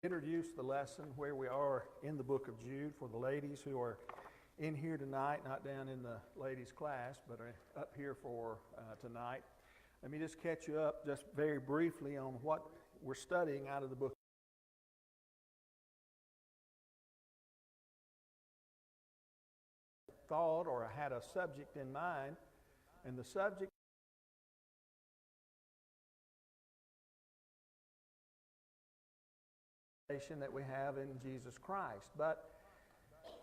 Introduce the lesson where we are in the book of Jude for the ladies who are in here tonight, not down in the ladies' class, but are up here for tonight. Let me just catch you up just very briefly on what we're studying out of the book. Thought or I had a subject in mind, and the subject that we have in Jesus Christ. But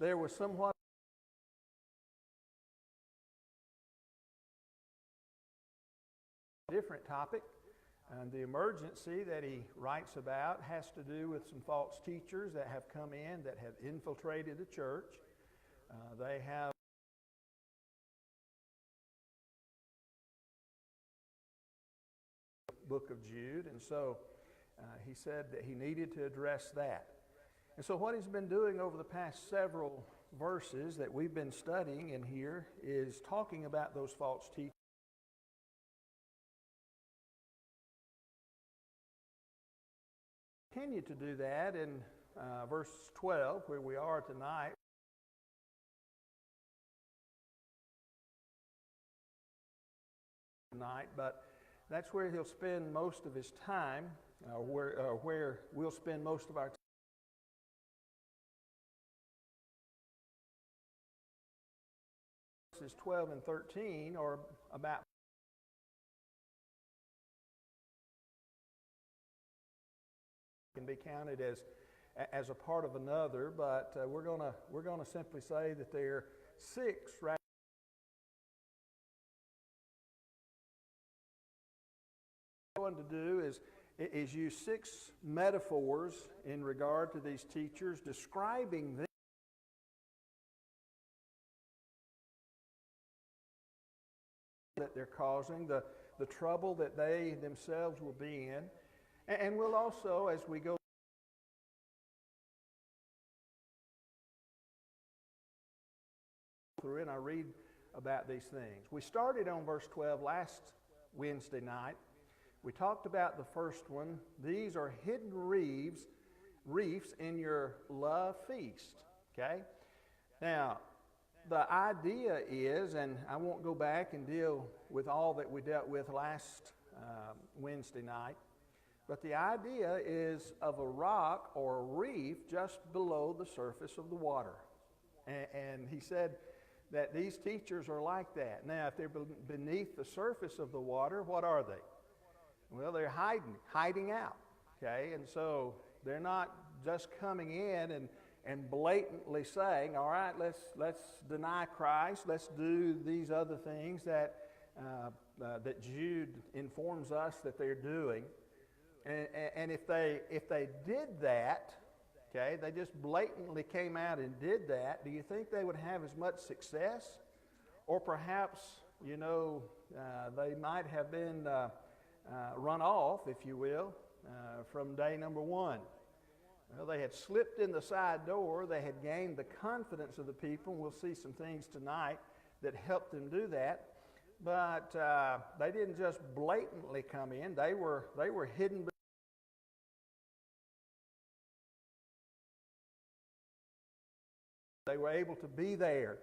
there was somewhat different topic, and the emergency that he writes about has to do with some false teachers that have come in that have infiltrated the church. They have the book of Jude, and so he said that he needed to address that. And so what he's been doing over the past several verses that we've been studying in here is talking about those false teachers. Continue to do that in verse 12, where we are tonight. But that's where he'll spend most of his time, where we'll spend most of our time. Verses 12 and 13 are about can be counted as a part of another, but we're gonna simply say that they're six. Right? What I'm going to do is use six metaphors in regard to these teachers, describing them that they're causing, the trouble that they themselves will be in. And we'll also, as we go through and I read about these things. We started on verse 12 last Wednesday night. We talked about the first one. These are hidden reefs in your love feast. Okay? Now, the idea is, and I won't go back and deal with all that we dealt with last Wednesday night, but the idea is of a rock or a reef just below the surface of the water. And he said that these teachers are like that. Now, if they're beneath the surface of the water, what are they? Well, they're hiding out, okay? And so they're not just coming in and blatantly saying, all right, let's deny Christ, let's do these other things that Jude informs us that they're doing. And if they did that, okay, they just blatantly came out and did that, do you think they would have as much success? Or perhaps, they might have been run off, if you will, from day number one. Well, they had slipped in the side door. They had gained the confidence of the people. We'll see some things tonight that helped them do that. But they didn't just blatantly come in. They were hidden. They were able to be there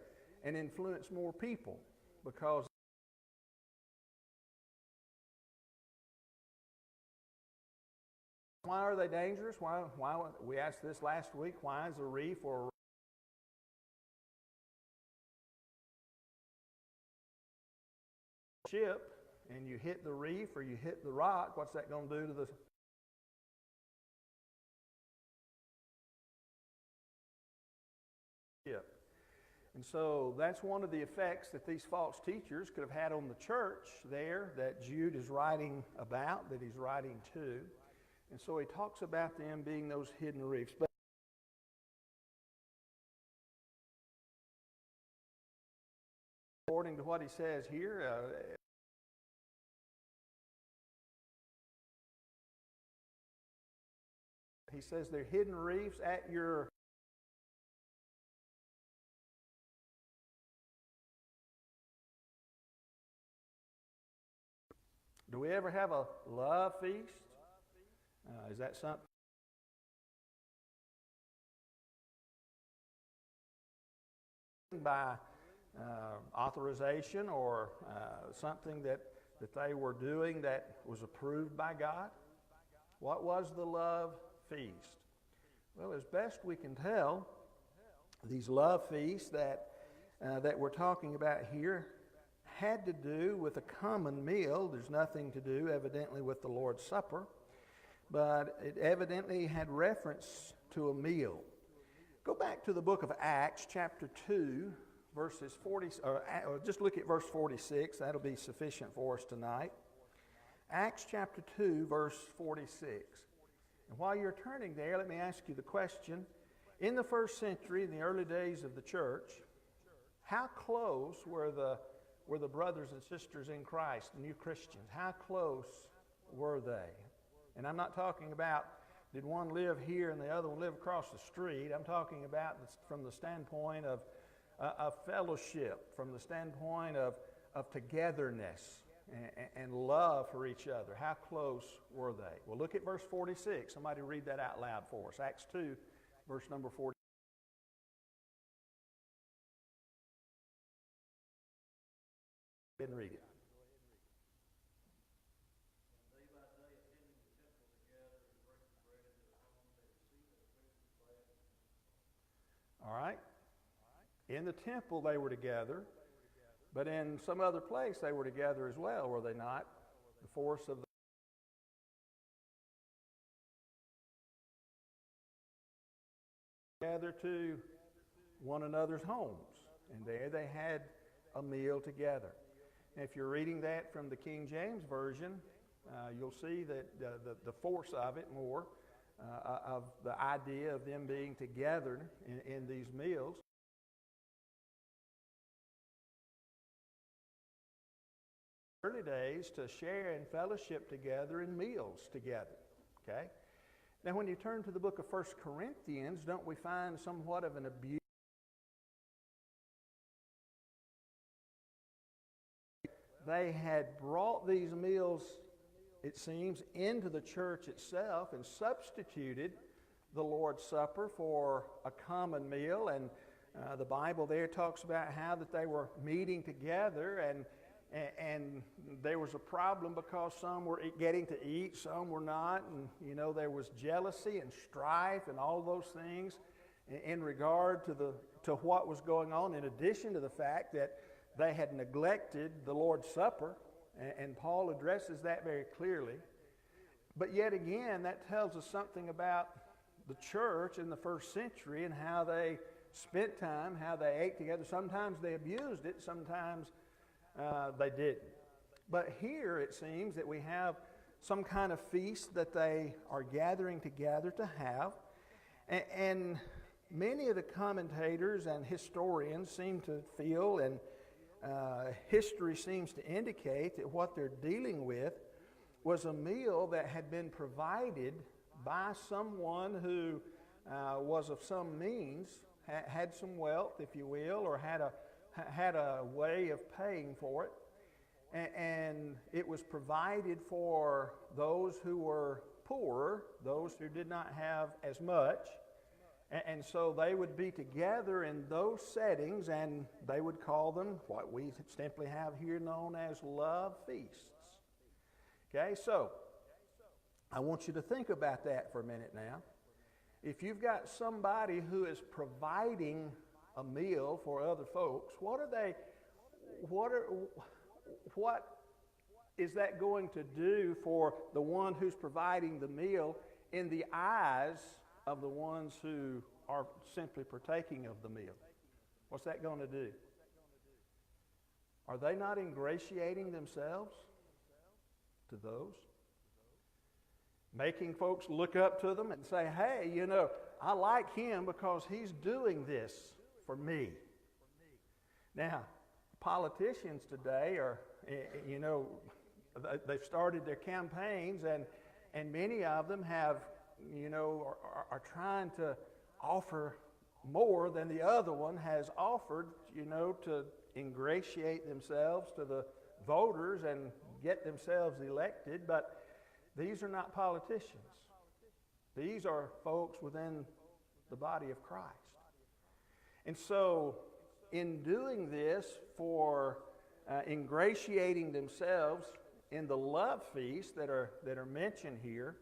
and influence more people because why are they dangerous? Why we asked this last week, why is a reef or a ship and you hit the reef or you hit the rock, what's that going to do to the ship? And so that's one of the effects that these false teachers could have had on the church there that Jude is writing about, that he's writing to. And so he talks about them being those hidden reefs. But according to what he says here, he says they're hidden reefs at your Do we ever have a love feast? Is that something? by authorization or something that they were doing that was approved by God? What was the love feast? Well, as best we can tell, these love feasts that we're talking about here had to do with a common meal. There's nothing to do, evidently, with the Lord's Supper, but it evidently had reference to a meal. Go back to the book of Acts, chapter 2, verses 40, or just look at verse 46. That'll be sufficient for us tonight. Acts chapter 2, verse 46. And while you're turning there, let me ask you the question. In the first century, in the early days of the church, how close were the brothers and sisters in Christ, the new Christians? How close were they? And I'm not talking about did one live here and the other one live across the street. I'm talking about from the standpoint of fellowship, from the standpoint of togetherness and love for each other. How close were they? Well, look at verse 46. Somebody read that out loud for us. Acts 2, verse number 46. Go ahead and read it. All right. In the temple they were together, but in some other place they were together as well, were they not? The force of the together to one another's homes, and there they had a meal together. And if you're reading that from the King James Version, you'll see that the force of it more, of the idea of them being together in these meals. Early days to share and fellowship together in meals together. Okay? Now when you turn to the book of 1 Corinthians, don't we find somewhat of an abuse? They had brought these meals, it seems, into the church itself and substituted the Lord's Supper for a common meal. And the Bible there talks about how that they were meeting together, and there was a problem because some were getting to eat, some were not. And, you know, there was jealousy and strife and all those things in regard to what was going on, in addition to the fact that they had neglected the Lord's Supper, and Paul addresses that very clearly. But yet again, that tells us something about the church in the first century and how they spent time, how they ate together. Sometimes they abused it, sometimes they didn't. But here it seems that we have some kind of feast that they are gathering together to have. And many of the commentators and historians seem to feel, and history seems to indicate, that what they're dealing with was a meal that had been provided by someone who was of some means, had some wealth, if you will, or had a way of paying for it. And it was provided for those who were poorer, those who did not have as much. And so they would be together in those settings, and they would call them what we simply have here known as love feasts. Okay, so I want you to think about that for a minute now. If you've got somebody who is providing a meal for other folks, what is that going to do for the one who's providing the meal in the eyes of the ones who are simply partaking of the meal? What's that going to do? Are they not ingratiating themselves to those? Making folks look up to them and say, hey, you know, I like him because he's doing this for me. Now, politicians today are, you know, they've started their campaigns, and many of them have, you know, are trying to offer more than the other one has offered, you know, to ingratiate themselves to the voters and get themselves elected. But these are not politicians. These are folks within the body of Christ. And so, in doing this for ingratiating themselves in the love feasts that are mentioned here.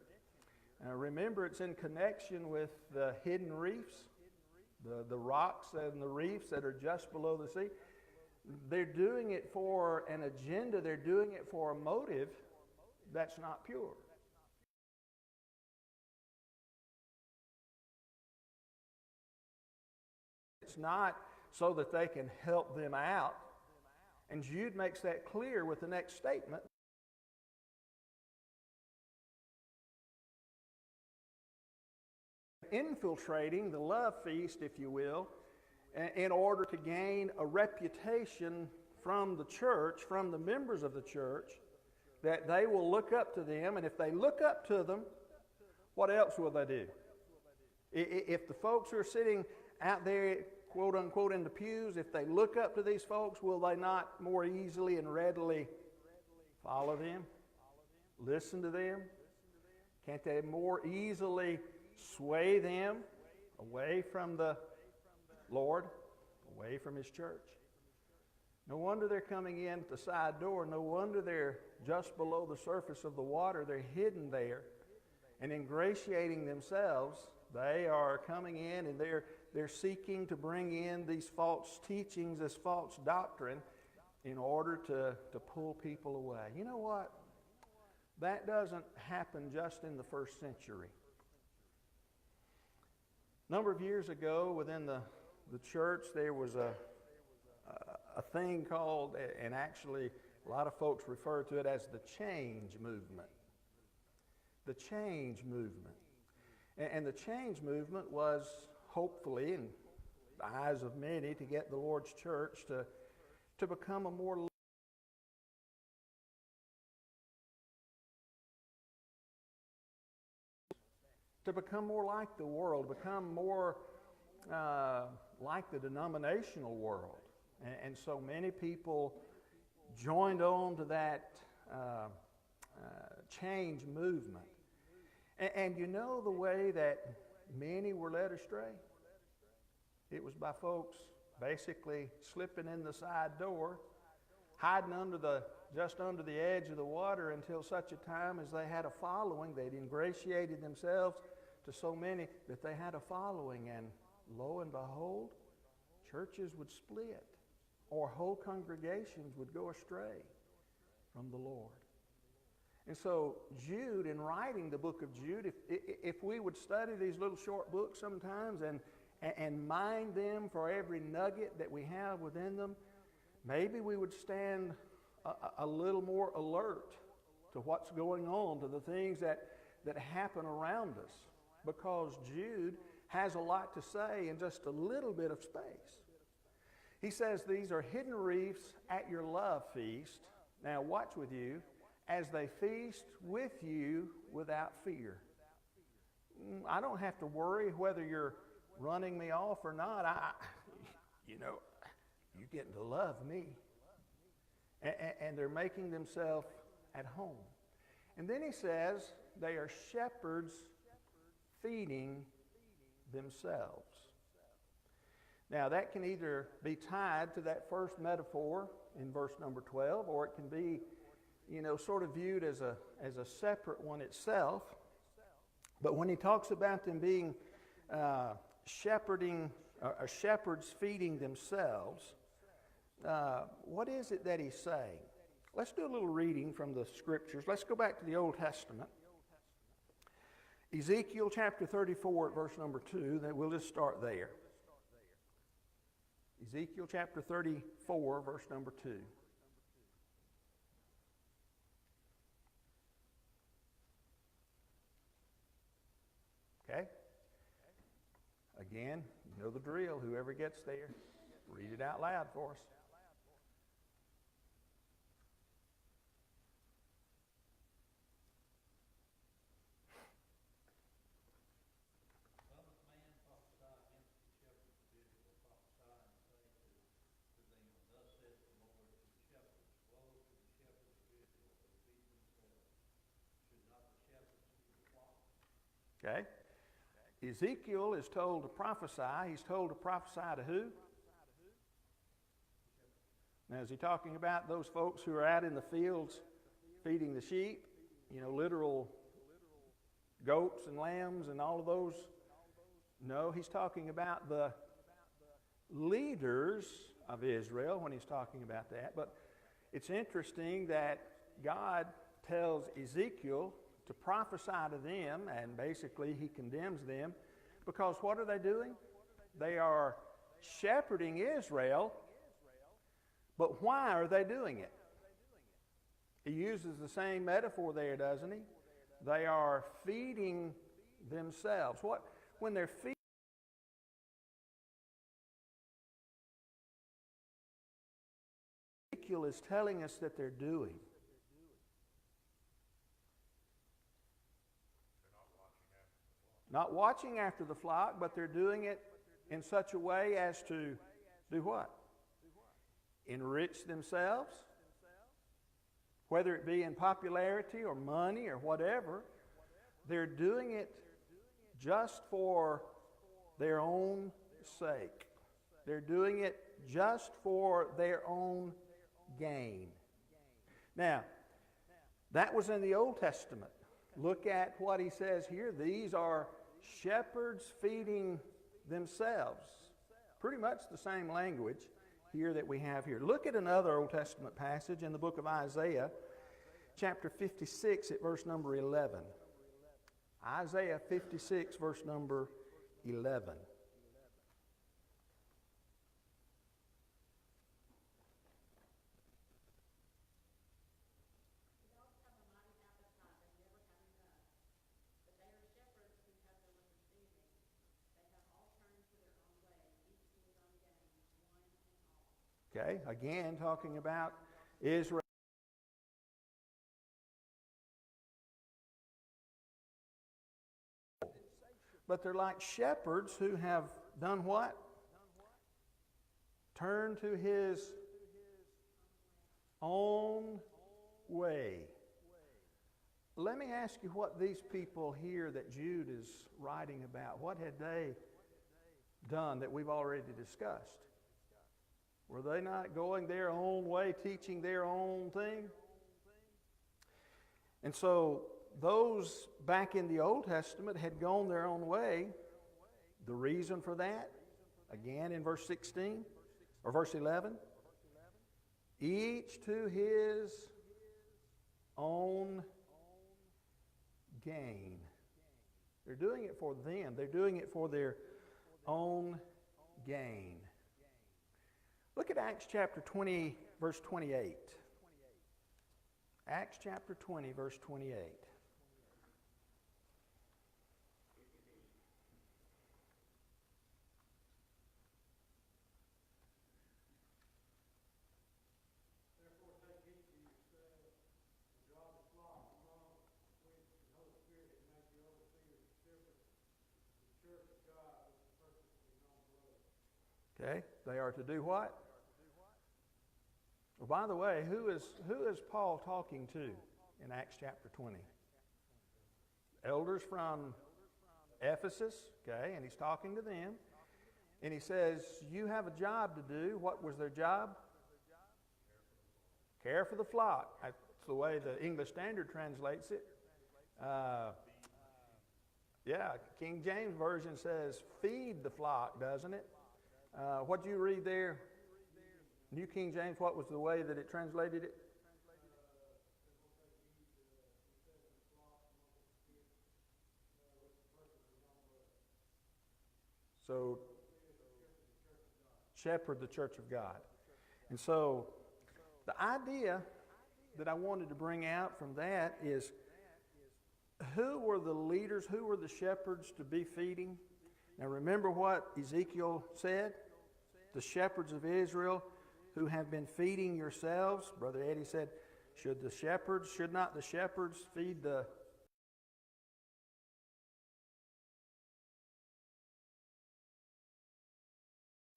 Remember, it's in connection with the hidden reefs, the rocks and the reefs that are just below the sea. They're doing it for an agenda. They're doing it for a motive that's not pure. It's not so that they can help them out. And Jude makes that clear with the next statement. Infiltrating the love feast, if you will, in order to gain a reputation from the church, from the members of the church, that they will look up to them. And if they look up to them, what else will they do? If the folks who are sitting out there, quote unquote, in the pews, if they look up to these folks, will they not more easily and readily follow them, listen to them? Can't they more easily sway them away from the Lord, away from His church? No wonder they're coming in at the side door. No wonder they're just below the surface of the water. They're hidden there and ingratiating themselves. They are coming in and they're seeking to bring in these false teachings, this false doctrine, in order to pull people away. You know what? That doesn't happen just in the first century. A number of years ago, within the church, there was a thing called, and actually a lot of folks refer to it as the change movement. The change movement. And the change movement was hopefully, in the eyes of many, to get the Lord's church to become a more like the world, become more like the denominational world. And so many people joined on to that change movement. And you know the way that many were led astray? It was by folks basically slipping in the side door, hiding just under the edge of the water until such a time as they had a following. They'd ingratiated themselves to so many that they had a following, and lo and behold, churches would split, or whole congregations would go astray from the Lord. And so Jude, in writing the book of Jude, if we would study these little short books sometimes and mine them for every nugget that we have within them, maybe we would stand a little more alert to what's going on, to the things that happen around us, because Jude has a lot to say in just a little bit of space. He says these are hidden reefs at your love feast. Now watch with you, as they feast with you without fear. I don't have to worry whether you're running me off or not. You're getting to love me. And they're making themselves at home. And then he says they are shepherds feeding themselves. Now that can either be tied to that first metaphor in verse number 12, or it can be, sort of viewed as a separate one itself. But when he talks about them being shepherds feeding themselves, what is it that he's saying? Let's do a little reading from the scriptures. Let's go back to the Old Testament. Ezekiel chapter 34 at verse number 2. We'll just start there. Ezekiel chapter 34, verse number 2. Okay? Again, you know the drill. Whoever gets there, read it out loud for us. Okay? Ezekiel is told to prophesy. He's told to prophesy to who? Now, is he talking about those folks who are out in the fields feeding the sheep? Literal goats and lambs and all of those? No, he's talking about the leaders of Israel when he's talking about that. But it's interesting that God tells Ezekiel to prophesy to them, and basically he condemns them, because what are they doing? They are shepherding Israel, but why are they doing it? He uses the same metaphor there, doesn't he? They are feeding themselves. When they're feeding, Ezekiel is telling us that they're doing. Not watching after the flock, but they're doing it in such a way as to do what? Enrich themselves. Whether it be in popularity or money or whatever, they're doing it just for their own sake. They're doing it just for their own gain. Now, that was in the Old Testament. Look at what he says here. These are shepherds feeding themselves. Pretty much the same language here that we have here. Look at another Old Testament passage in the book of Isaiah, chapter 56 at verse number 11. Isaiah 56, verse number 11. Okay, again talking about Israel. But they're like shepherds who have done what? Turned to his own way. Let me ask you what these people here that Jude is writing about, what had they done that we've already discussed? Were they not going their own way, teaching their own thing? And so those back in the Old Testament had gone their own way. The reason for that, again in verse 16 or verse 11, each to his own gain. They're doing it for them. They're doing it for their own gain. Look at Acts chapter 20, verse 28. Acts chapter 20, verse 28. Okay, they are to do what? Well, by the way, who is Paul talking to in Acts chapter 20? Elders from Ephesus, okay, and he's talking to them. And he says, you have a job to do. What was their job? Care for the flock. That's the way the English Standard translates it. King James Version says, feed the flock, doesn't it? What do you read there? New King James, what was the way that it translated it? So, shepherd the church of God. And so, the idea that I wanted to bring out from that is, who were the leaders, who were the shepherds to be feeding? Now remember what Ezekiel said? The shepherds of Israel who have been feeding yourselves. Brother Eddie said, should not the shepherds feed the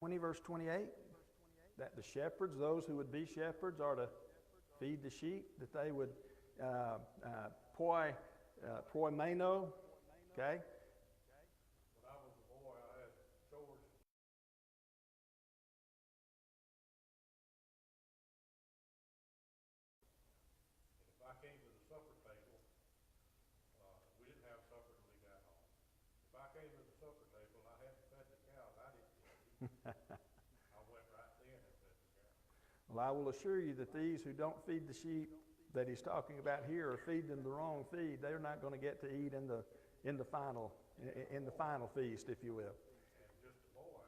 20 verse 28? That the shepherds, those who would be shepherds, are to feed the sheep, that they would poi meno, okay? Well, I will assure you that these who don't feed the sheep that he's talking about here are feeding them the wrong feed. They're not going to get to eat in the final feast, if you will. And just a boy,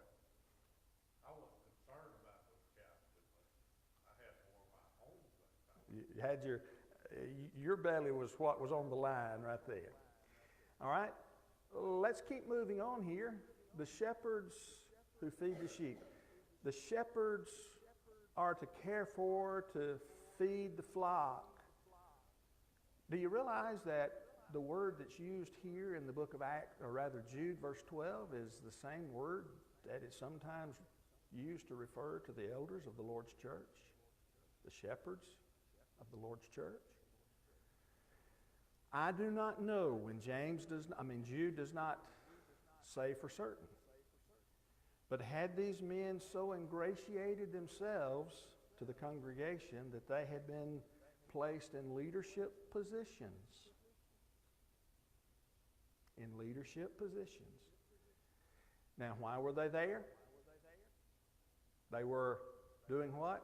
I wasn't concerned about those cows too much. I had more of my own things. You had your belly was what was on the line right there. All right, let's keep moving on here. The shepherds who feed the sheep. The shepherds are to care for, to feed the flock. Do you realize that the word that's used here in the book of Acts, or rather Jude, verse 12, is the same word that is sometimes used to refer to the elders of the Lord's church, the shepherds of the Lord's church? I do not know when Jude does not say for certain. But had these men so ingratiated themselves to the congregation that they had been placed in leadership positions? In leadership positions. Now, why were they there? They were doing what?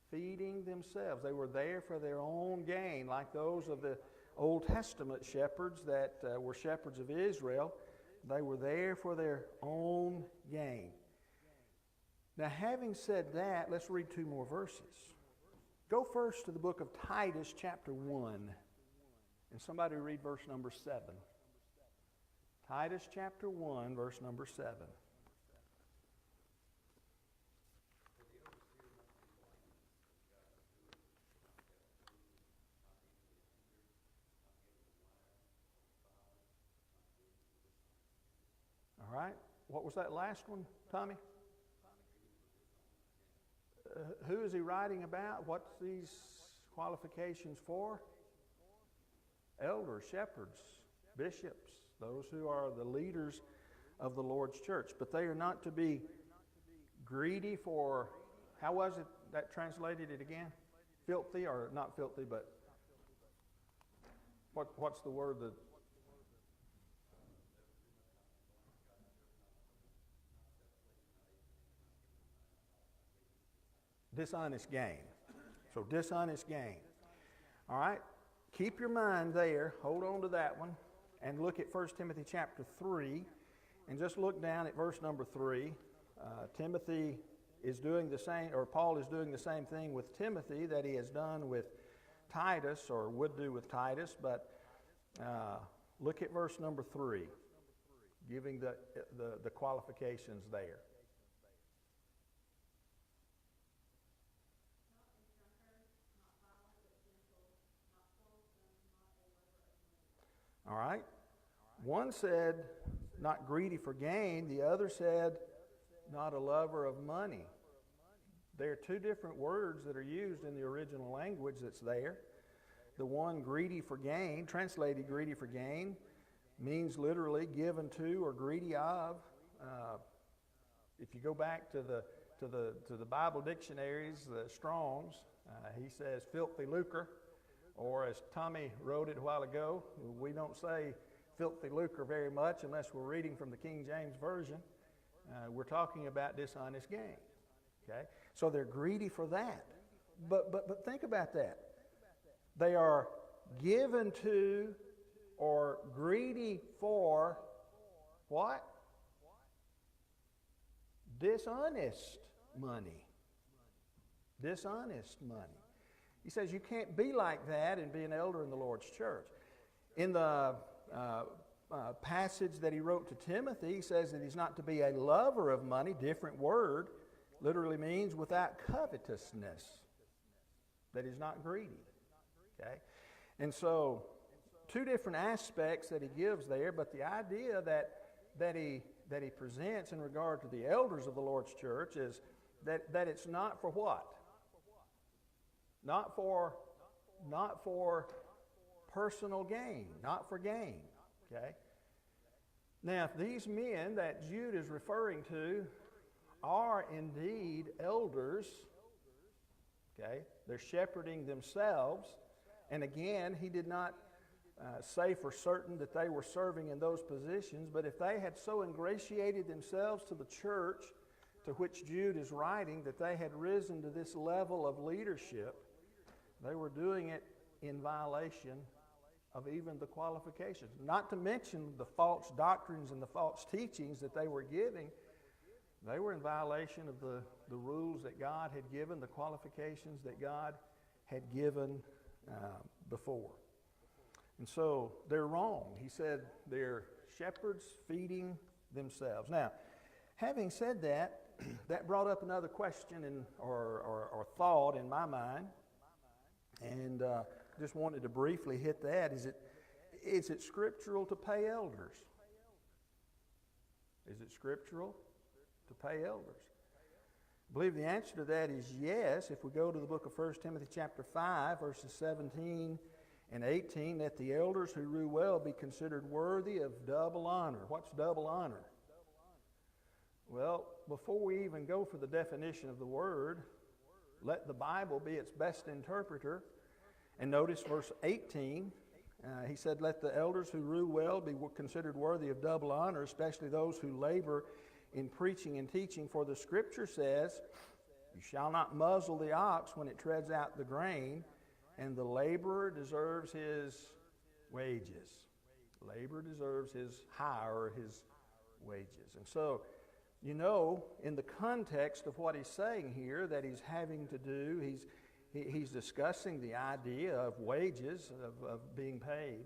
Feeding themselves. They were there for their own gain, like those of the Old Testament shepherds that were shepherds of Israel. They were there for their own gain. Now, having said that, let's read two more verses. Go first to the book of Titus, chapter 1. And somebody read verse number 7. Titus, chapter 1, verse number 7. All right. What was that last one, Tommy? Who is he writing about? What's these qualifications for? Elders, shepherds, bishops, those who are the leaders of the Lord's church. But they are not to be greedy for, how was it that translated it again? Filthy, or not filthy, but what's the word that... Dishonest gain. So dishonest gain. All right? Keep your mind there. Hold on to that one. And look at 1 Timothy chapter 3. And just look down at verse number 3. Timothy is doing the same, or Paul is doing the same thing with Timothy that he has done with Titus, or would do with Titus. But look at verse number 3, giving the qualifications there. All right? One said, not greedy for gain. The other said, not a lover of money. There are two different words that are used in the original language that's there. The one, greedy for gain, translated greedy for gain, means literally given to or greedy of. If you go back to the Bible dictionaries, the Strong's, he says filthy lucre. Or as Tommy wrote it a while ago, we don't say filthy lucre very much unless we're reading from the King James Version. We're talking about dishonest gain. Okay? So they're greedy for that. But think about that. They are given to or greedy for what? Dishonest money. Dishonest money. He says you can't be like that and be an elder in the Lord's church. In the passage that he wrote to Timothy, he says that he's not to be a lover of money. Different word. Literally means without covetousness. That he's not greedy. Okay? And so, two different aspects that he gives there, but the idea that he presents in regard to the elders of the Lord's church is that it's not for what? Not for personal gain, not for gain. Okay? Now, if these men that Jude is referring to are indeed elders, okay, they're shepherding themselves, and again, he did not say for certain that they were serving in those positions, but if they had so ingratiated themselves to the church to which Jude is writing, that they had risen to this level of leadership, they were doing it in violation of even the qualifications. Not to mention the false doctrines and the false teachings that they were giving. They were in violation of the rules that God had given, the qualifications that God had given before. And so they're wrong. He said they're shepherds feeding themselves. Now, having said that, that brought up another question or thought in my mind. And just wanted to briefly hit that. Is it scriptural to pay elders? Is it scriptural to pay elders? I believe the answer to that is yes. If we go to the book of 1 Timothy chapter 5, verses 17 and 18, that the elders who rule well be considered worthy of double honor. What's double honor? Well, before we even go for the definition of the word, let the Bible be its best interpreter. And notice verse 18. He said, let the elders who rule well be considered worthy of double honor, especially those who labor in preaching and teaching. For the Scripture says, you shall not muzzle the ox when it treads out the grain, and the laborer deserves his wages. Labor deserves his hire or his wages. And so, you know, in the context of what he's saying here, that he's having to do, he's discussing the idea of wages, of being paid.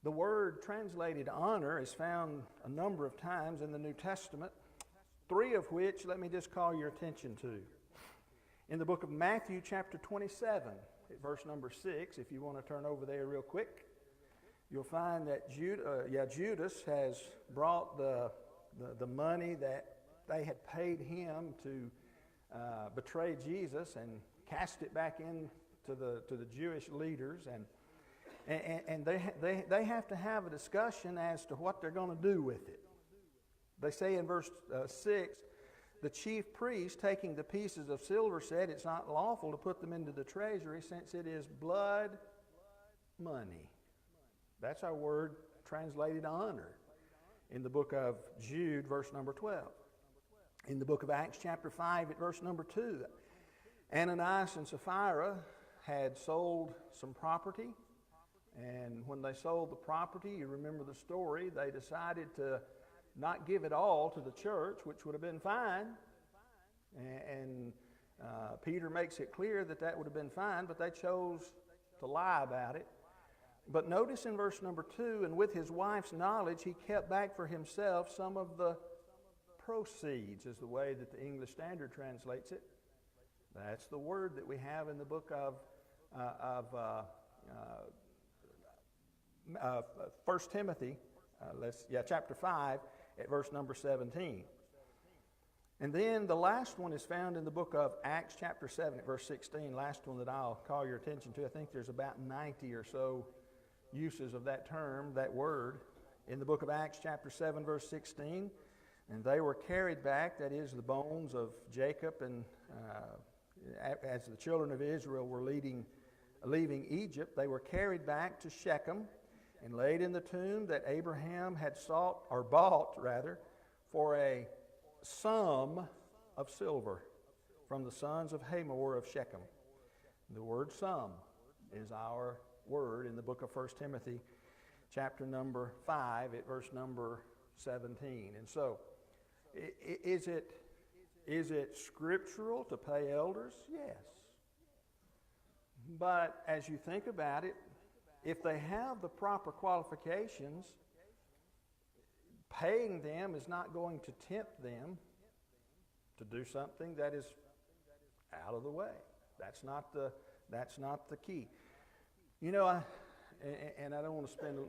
The word translated honor is found a number of times in the New Testament, 3 of which let me just call your attention to. In the book of Matthew chapter 27, at verse number 6, if you want to turn over there real quick, you'll find that Judas has brought the money that they had paid him to betray Jesus and cast it back into the Jewish leaders, and they have to have a discussion as to what they're going to do with it. They say in verse 6, the chief priest, taking the pieces of silver, said, it's not lawful to put them into the treasury, since it is blood money. That's our word translated honor in the book of Jude, verse number 12. In the book of Acts chapter 5 at verse number 2, Ananias and Sapphira had sold some property, and when they sold the property, you remember the story, they decided to not give it all to the church, which would have been fine, and Peter makes it clear that would have been fine, but they chose to lie about it. But notice in verse number 2, and with his wife's knowledge, he kept back for himself some of the proceeds, is the way that the English Standard translates it. That's the word that we have in the book of 1 Timothy, chapter 5, at verse number 17. And then the last one is found in the book of Acts chapter 7 at verse 16, last one that I'll call your attention to. I think there's about 90 or so uses of that term, that word, in the book of Acts chapter 7 verse 16. And they were carried back, that is the bones of Jacob, and as the children of Israel were leaving Egypt, they were carried back to Shechem and laid in the tomb that Abraham had bought for a sum of silver from the sons of Hamor of Shechem. The word sum is our word in the book of 1 Timothy chapter number 5 at verse number 17. And so, is it scriptural to pay elders? Yes. But as you think about it, if they have the proper qualifications, paying them is not going to tempt them to do something that is out of the way. That's not the key. You know, I don't want to spend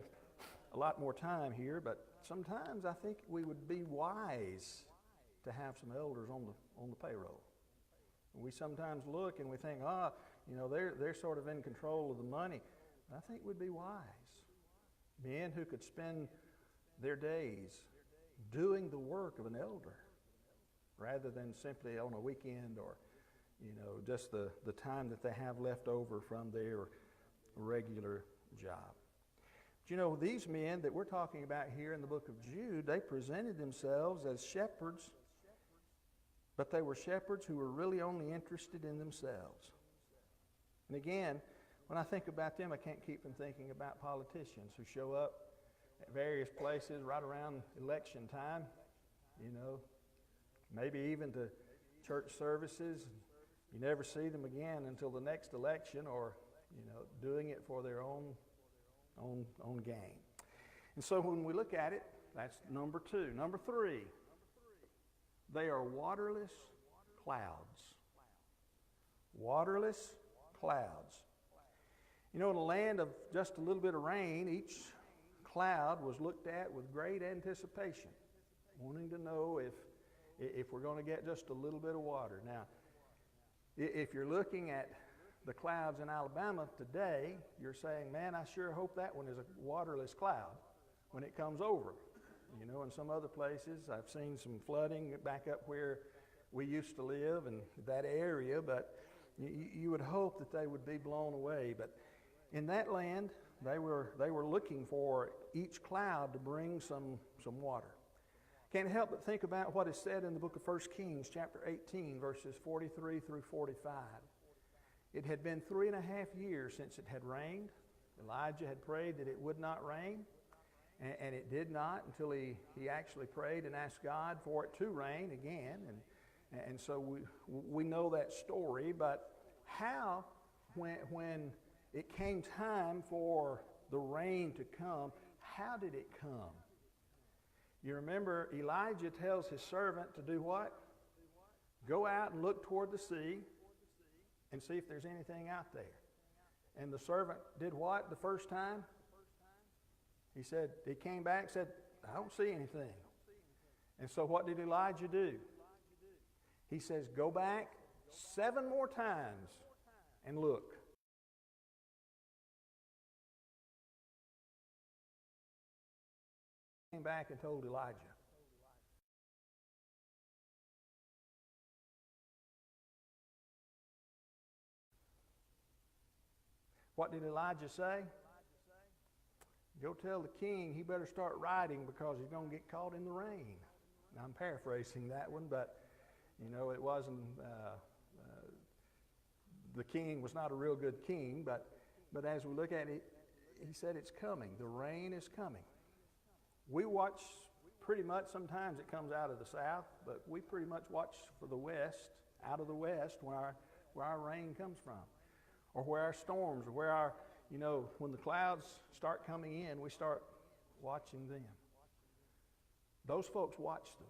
a lot more time here, but sometimes I think we would be wise to have some elders on the payroll. We sometimes look and we think, they're sort of in control of the money. I think we'd be wise. Men who could spend their days doing the work of an elder rather than simply on a weekend or, just the time that they have left over from their regular job. But these men that we're talking about here in the book of Jude, they presented themselves as shepherds but they were shepherds who were really only interested in themselves. And again, when I think about them, I can't keep from thinking about politicians who show up at various places right around election time, you know, maybe even to church services. You never see them again until the next election, or, you know, doing it for their own gain. And so when we look at it, that's number two. Number three, they are waterless clouds. Waterless clouds. You know, in a land of just a little bit of rain, each cloud was looked at with great anticipation, wanting to know if we're going to get just a little bit of water. Now, if you're looking at the clouds in Alabama today, you're saying, man, I sure hope that one is a waterless cloud when it comes over. You know, in some other places, I've seen some flooding back up where we used to live and that area, but you would hope that they would be blown away. But in that land, they were looking for each cloud to bring some water. Can't help but think about what is said in the book of 1 Kings, chapter 18, verses 43 through 45. It had been 3.5 years since it had rained. Elijah had prayed that it would not rain, and it did not until he actually prayed and asked God for it to rain again. And so we know that story, but how, when it came time for the rain to come, how did it come? You remember Elijah tells his servant to do what? Go out and look toward the sea and see if there's anything out there. And the servant did what the first time? He came back and said, I don't see anything. And so what did Elijah do? He says, go back 7 more times and look. He came back and told Elijah. What did Elijah say? Go tell the king he better start riding because he's going to get caught in the rain. Now, I'm paraphrasing that one, but, you know, it wasn't, the king was not a real good king, but as we look at it, he said it's coming. The rain is coming. We watch pretty much, sometimes it comes out of the south, but we pretty much watch for the west, out of the west, where our rain comes from, or where our storms, or where our, you know, when the clouds start coming in, we start watching them. Those folks watch them.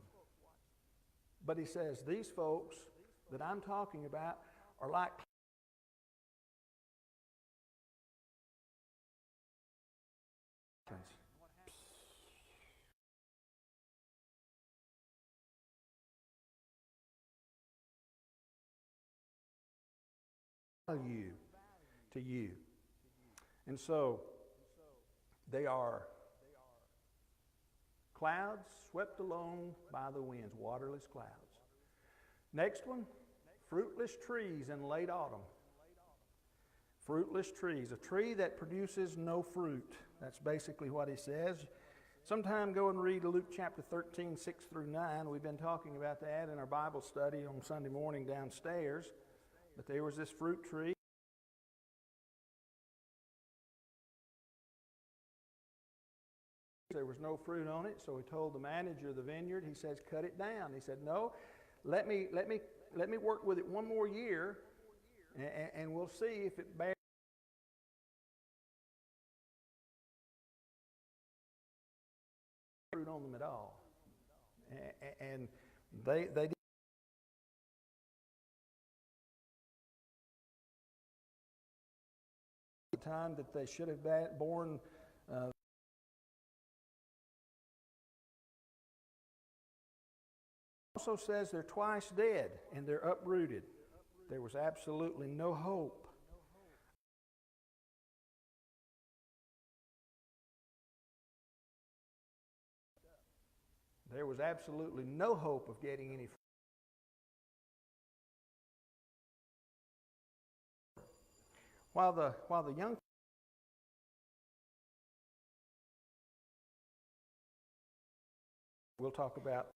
But he says, these folks that I'm talking about are like value to you. And so they are clouds swept along by the winds, waterless clouds. Next one, fruitless trees in late autumn. Fruitless trees, a tree that produces no fruit. That's basically what he says. Sometime go and read Luke chapter 13, 6 through 9. We've been talking about that in our Bible study on Sunday morning downstairs. But there was this fruit tree. There was no fruit on it, so he told the manager of the vineyard, he says, cut it down. He said, no, let me work with it one more year, and we'll see if it bears fruit on them at all. And they did. The time that they should have borne also says they're twice dead and they're uprooted. There was absolutely no hope. There was absolutely no hope of getting any fruit. While the young we'll talk about